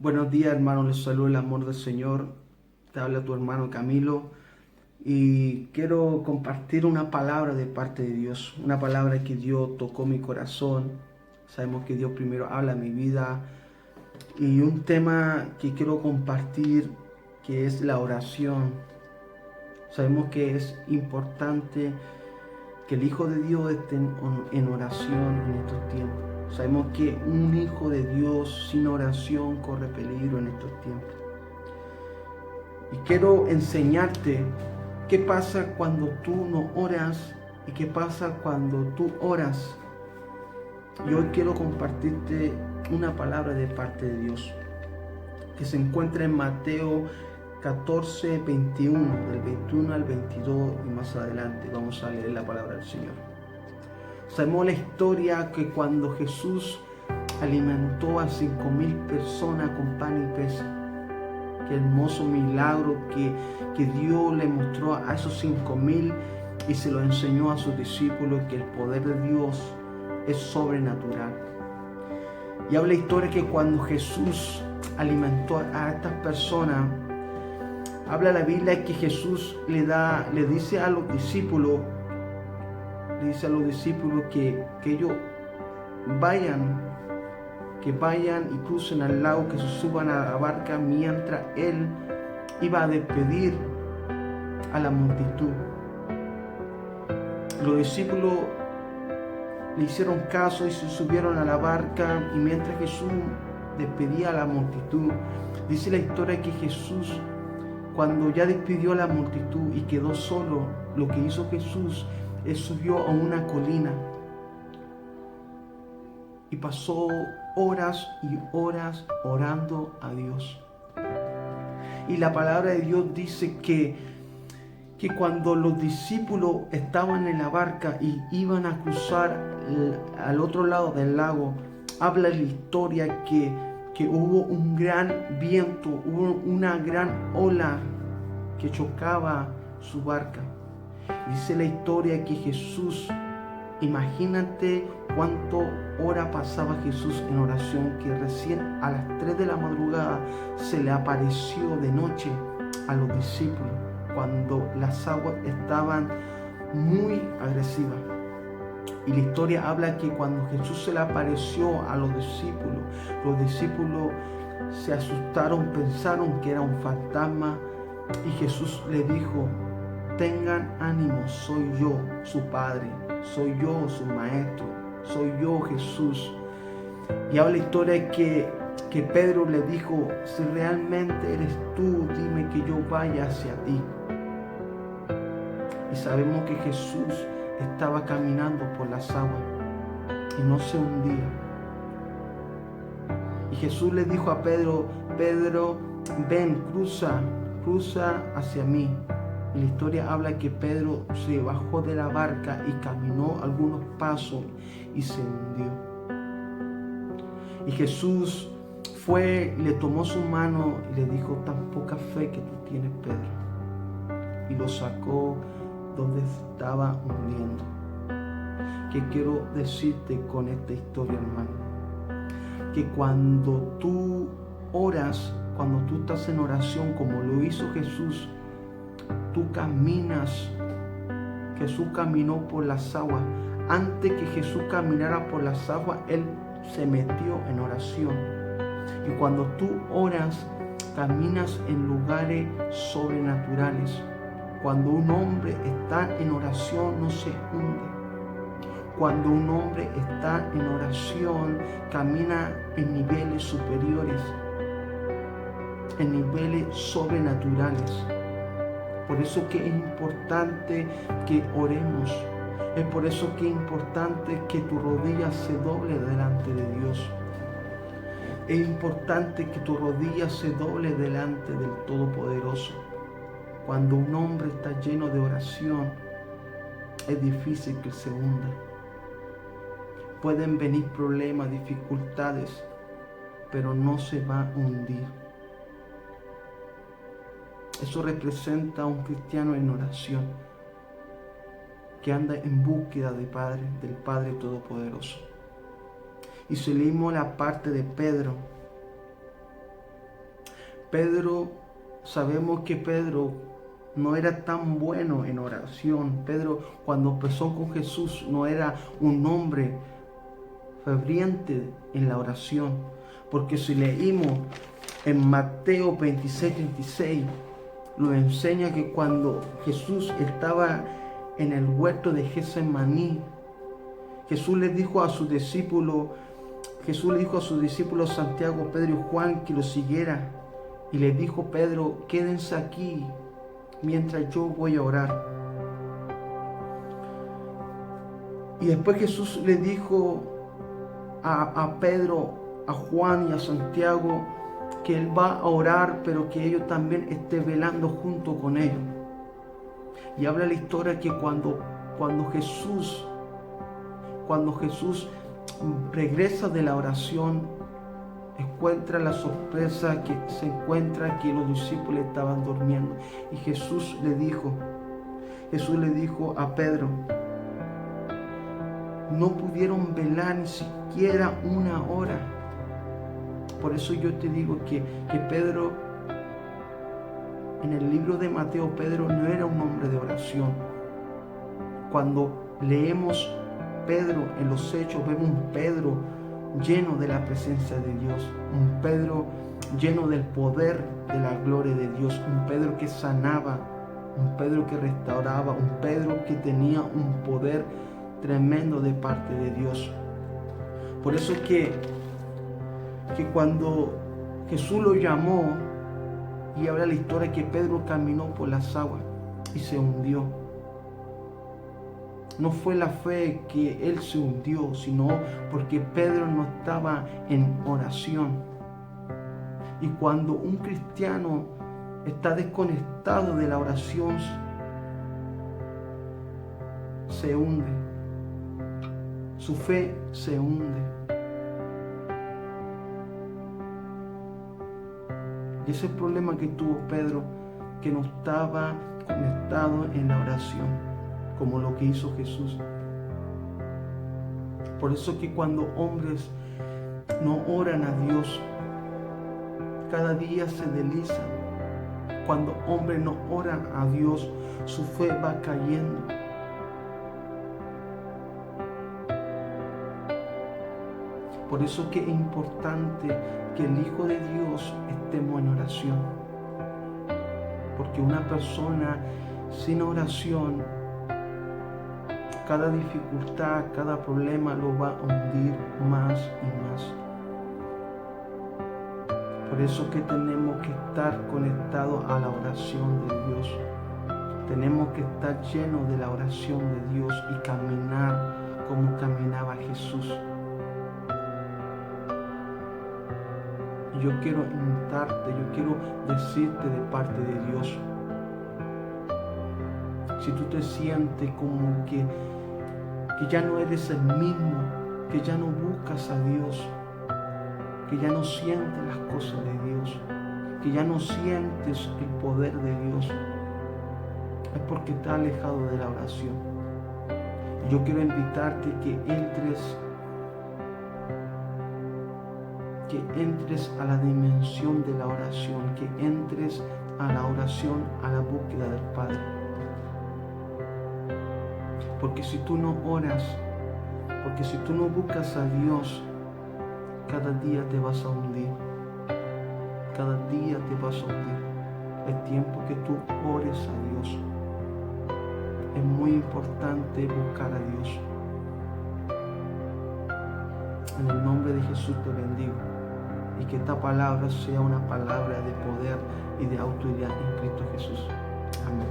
Buenos días, hermano. Les saludo el amor del Señor. Te habla tu hermano Camilo. Y quiero compartir una palabra de parte de Dios. Una palabra que Dios tocó mi corazón. Sabemos que Dios primero habla en mi vida. Y un tema que quiero compartir, que es la oración. Sabemos que es importante que el Hijo de Dios esté en oración en estos tiempos. Sabemos que un hijo de Dios sin oración corre peligro en estos tiempos. Y quiero enseñarte qué pasa cuando tú no oras y qué pasa cuando tú oras. Y hoy quiero compartirte una palabra de parte de Dios que se encuentra en Mateo 14, 21, del 21 al 22 y más adelante vamos a leer la palabra del Señor. Sabemos la historia que cuando Jesús alimentó a 5,000 personas con pan y peces, qué hermoso milagro que Dios le mostró a esos 5,000 y se lo enseñó a sus discípulos, que el poder de Dios es sobrenatural. Y habla la historia que cuando Jesús alimentó a estas personas, habla la Biblia que Jesús le dice a los discípulos, que ellos vayan y crucen al lago, que se suban a la barca mientras Él iba a despedir a la multitud. Los discípulos le hicieron caso y se subieron a la barca, y mientras Jesús despedía a la multitud, dice la historia que Jesús, cuando ya despidió a la multitud y quedó solo, lo que hizo Jesús es subió a una colina y pasó horas y horas orando a Dios. Y la palabra de Dios dice que cuando los discípulos estaban en la barca y iban a cruzar al otro lado del lago, habla la historia que hubo un gran viento, hubo una gran ola que chocaba su barca. Dice la historia que Jesús, imagínate cuánto hora pasaba Jesús en oración, que recién a las 3 de la madrugada se le apareció de noche a los discípulos cuando las aguas estaban muy agresivas. Y la historia habla que cuando Jesús se le apareció a los discípulos se asustaron, pensaron que era un fantasma, y Jesús le dijo: tengan ánimo, soy yo su Padre, soy yo su Maestro, soy yo Jesús. Y habla la historia que Pedro le dijo: si realmente eres tú, dime que yo vaya hacia ti. Y sabemos que Jesús estaba caminando por las aguas y no se hundía. Y Jesús le dijo a Pedro: Pedro, ven, cruza hacia mí. Y la historia habla que Pedro se bajó de la barca y caminó algunos pasos y se hundió. Y Jesús fue, le tomó su mano y le dijo: tan poca fe que tú tienes, Pedro. Y lo sacó donde estaba hundiendo. ¿Qué quiero decirte con esta historia, hermano? Que cuando tú oras, cuando tú estás en oración como lo hizo Jesús, tú caminas. Jesús caminó por las aguas. Antes que Jesús caminara por las aguas, Él se metió en oración. Y cuando tú oras, caminas en lugares sobrenaturales. Cuando un hombre está en oración, no se hunde. Cuando un hombre está en oración, camina en niveles superiores, en niveles sobrenaturales. Por eso que es importante que oremos. Es por eso que es importante que tu rodilla se doble delante de Dios. Es importante que tu rodilla se doble delante del Todopoderoso. Cuando un hombre está lleno de oración, es difícil que se hunda. Pueden venir problemas, dificultades, pero no se va a hundir. Eso representa a un cristiano en oración, que anda en búsqueda del Padre Todopoderoso. Y si leímos la parte de Pedro, Pedro, sabemos que Pedro no era tan bueno en oración. Pedro, cuando empezó con Jesús, no era un hombre ferviente en la oración. Porque si leímos en Mateo 26, nos enseña que cuando Jesús estaba en el huerto de Getsemaní, Jesús le dijo a sus discípulos Santiago, Pedro y Juan que lo siguiera. Y le dijo Pedro, quédense aquí mientras yo voy a orar. Y después Jesús le dijo a Pedro, a Juan y a Santiago que Él va a orar, pero que ellos también estén velando junto con ellos. Y habla la historia que cuando Jesús regresa de la oración, encuentra la sorpresa que se encuentra que los discípulos estaban durmiendo. Y Jesús le dijo a Pedro, no pudieron velar ni siquiera una hora. Por eso yo te digo que Pedro, en el libro de Mateo, Pedro no era un hombre de oración. Cuando leemos Pedro en los Hechos, vemos un Pedro lleno de la presencia de Dios, un Pedro lleno del poder de la gloria de Dios, un Pedro que sanaba, un Pedro que restauraba, un Pedro que tenía un poder tremendo de parte de Dios. Por eso que cuando Jesús lo llamó, y habla la historia que Pedro caminó por las aguas y se hundió. No fue la fe que él se hundió, sino porque Pedro no estaba en oración. Y cuando un cristiano está desconectado de la oración, se hunde. Su fe se hunde. Y ese es el problema que tuvo Pedro, que no estaba conectado en la oración, como lo que hizo Jesús. Por eso que cuando hombres no oran a Dios, cada día se deslizan. Cuando hombres no oran a Dios, su fe va cayendo. Por eso que es importante que el Hijo de Dios estemos en oración. Porque una persona sin oración, cada dificultad, cada problema lo va a hundir más y más. Por eso que tenemos que estar conectados a la oración de Dios. Tenemos que estar llenos de la oración de Dios y caminar como caminaba Jesús. Yo quiero invitarte, yo quiero decirte de parte de Dios. Si tú te sientes como que ya no eres el mismo, que ya no buscas a Dios, que ya no sientes las cosas de Dios, que ya no sientes el poder de Dios, es porque te has alejado de la oración. Yo quiero invitarte que entres a la dimensión de la oración, que entres a la oración, a la búsqueda del Padre. Porque si tú no oras, porque si tú no buscas a Dios, cada día te vas a hundir. Cada día te vas a hundir. Es tiempo que tú ores a Dios. Es muy importante buscar a Dios. En el nombre de Jesús te bendigo. Y que esta palabra sea una palabra de poder y de autoridad en Cristo Jesús. Amén.